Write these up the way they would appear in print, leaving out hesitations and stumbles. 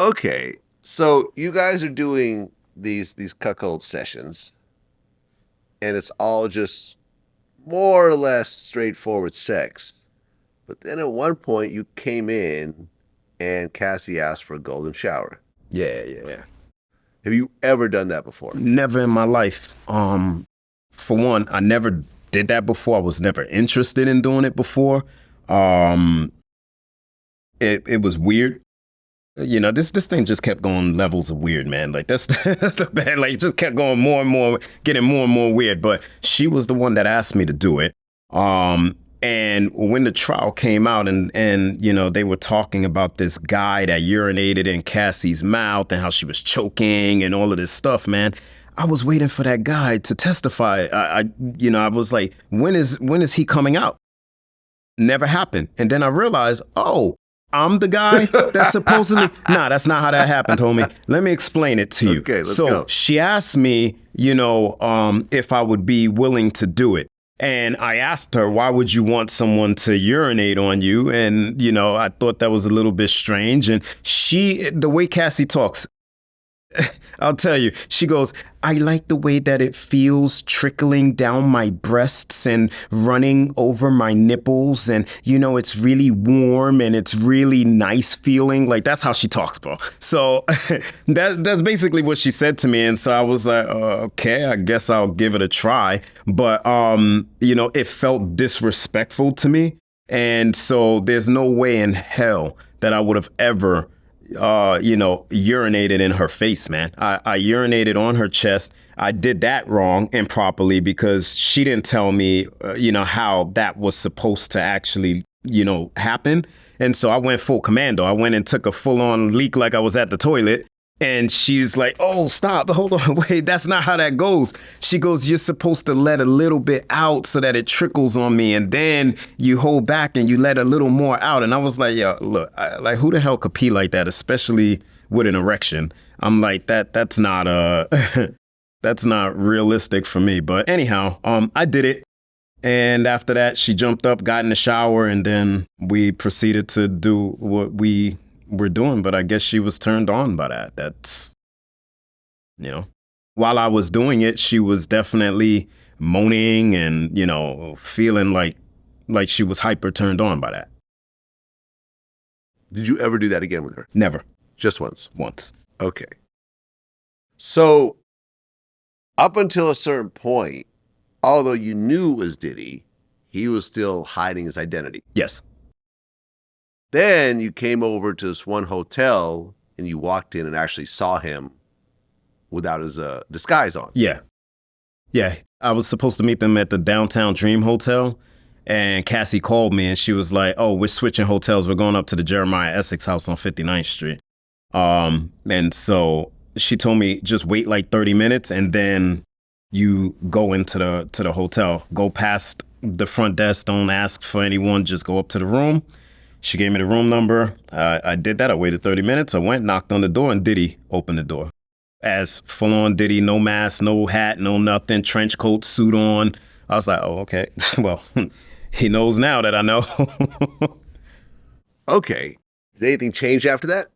Okay, so you guys are doing these cuckold sessions, and it's all just more or less straightforward sex. But then at one point, you came in, and Cassie asked for a golden shower. Yeah. Have you ever done that before? Never in my life. For one, I never did that before. I was never interested in doing it before. It was weird. You know, this thing just kept going levels of weird, man. Like that's that's the bad. Like it just kept going more and more, getting more and more weird. But she was the one that asked me to do it. And when the trial came out and you know, they were talking about this guy that urinated in Cassie's mouth and how she was choking and all of this stuff, man. I was waiting for that guy to testify. I was like, when is he coming out? Never happened. And then I realized, oh, I'm the guy that's supposedly... Nah, that's not how that happened, homie. Let me explain it to you. Okay, let's go. She asked me, if I would be willing to do it. And I asked her, why would you want someone to urinate on you? And, I thought that was a little bit strange. And the way Cassie talks, I'll tell you, she goes, I like the way that it feels trickling down my breasts and running over my nipples. And, it's really warm and it's really nice feeling. Like, that's how she talks, bro. So that's basically what she said to me. And so I was like, okay, I guess I'll give it a try. But, it felt disrespectful to me. And so there's no way in hell that I would have ever urinated in her face, man. I urinated on her chest. I did that wrong, improperly, because she didn't tell me, how that was supposed to actually, happen. And so I went full commando. I went and took a full on leak like I was at the toilet. And she's like, oh, stop, hold on, wait, that's not how that goes. She goes, you're supposed to let a little bit out so that it trickles on me. And then you hold back and you let a little more out. And I was like, yo, look, who the hell could pee like that, especially with an erection? I'm like, that's not that's not realistic for me. But anyhow, I did it. And after that, she jumped up, got in the shower, and then we proceeded to do what we were doing. But I guess she was turned on by that. That's, while I was doing it, she was definitely moaning and, feeling like she was hyper turned on by that. Did you ever do that again with her? Never. Just once? Once. Okay. So up until a certain point, although you knew it was Diddy, he was still hiding his identity. Yes. Then you came over to this one hotel and you walked in and actually saw him without his disguise on. Yeah. I was supposed to meet them at the Downtown Dream Hotel, and Cassie called me and she was like, oh, we're switching hotels. We're going up to the Jeremiah Essex house on 59th Street. And so she told me, just wait like 30 minutes and then you go into the hotel. Go past the front desk. Don't ask for anyone. Just go up to the room. She gave me the room number. I did that. I waited 30 minutes. I went, knocked on the door, and Diddy opened the door. As full-on Diddy, no mask, no hat, no nothing, trench coat, suit on. I was like, oh, okay. Well, he knows now that I know. Okay. Did anything change after that?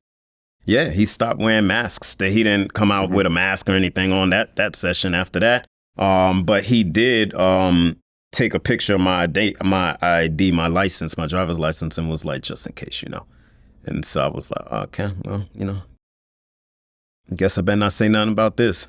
Yeah, he stopped wearing masks. He didn't come out with a mask or anything on that session after that. But he did take a picture of my ID, my license, my driver's license, and was like, just in case, And so I was like, okay, well, I guess I better not say nothing about this.